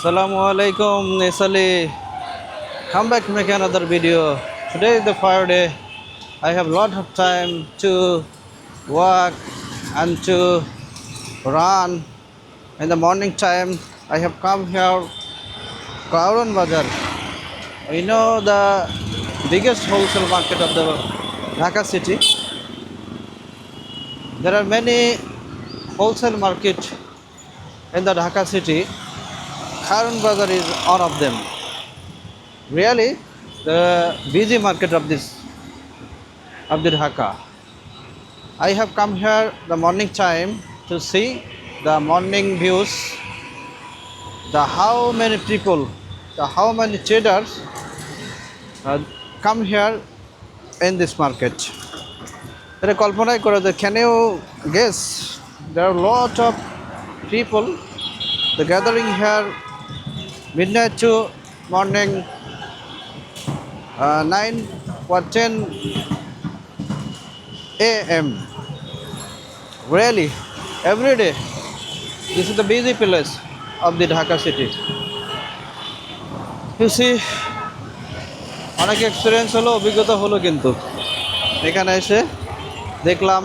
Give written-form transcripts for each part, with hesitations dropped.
Assalamu alaikum, Nesali. Come back to make another video. Today is the Friday. I have a lot of time to walk and to run. In the morning time, I have come here, Kauran Bazar. You know the biggest wholesale market of the Dhaka city. There are many wholesale market in the Dhaka city. Kauran Bazar is one of them. Really, the busy market of the Dhaka. I have come here the morning time to see the morning views, the how many people, the how many traders come here in this market. এটা কল্পনাই করা যায়, can you guess? There are a lot of people the gathering here midnight to morning 9 or 10 a.m. Really, every day. This is the busy place of the Dhaka city. You see, অনেক experience হলো, অভিজ্ঞতা হলো, কিন্তু এখানে এসে দেখলাম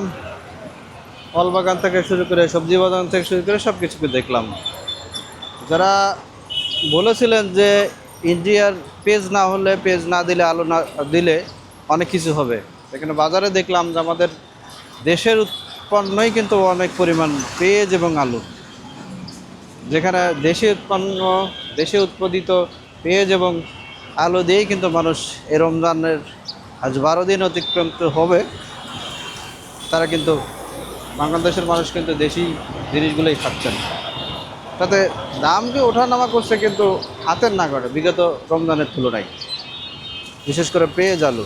ফল বাগান থেকে শুরু করে সবজি বাগান থেকে শুরু করে সব কিছুকে দেখলাম। যারা বলেছিলেন যে ইন্ডিয়ার পেজ না হলে, পেজ না দিলে, আলো না দিলে অনেক কিছু হবে, এখানে বাজারে দেখলাম যে আমাদের দেশের উৎপন্নই কিন্তু অনেক পরিমাণ পেঁয়াজ এবং আলু, যেখানে দেশে উৎপাদিত পেঁয়াজ এবং আলু দিয়েই কিন্তু মানুষ এই রমজানের আজ 12 দিন অতিক্রান্ত হবে, তারা কিন্তু বাংলাদেশের মানুষ কিন্তু দেশি জিনিসগুলোই খাচ্ছেন। তাতে দামকে ওঠানামা করছে, কিন্তু হাতের নাগাড়ে বিগত রমজানের তুলনায়, বিশেষ করে পেঁয়াজ আলু।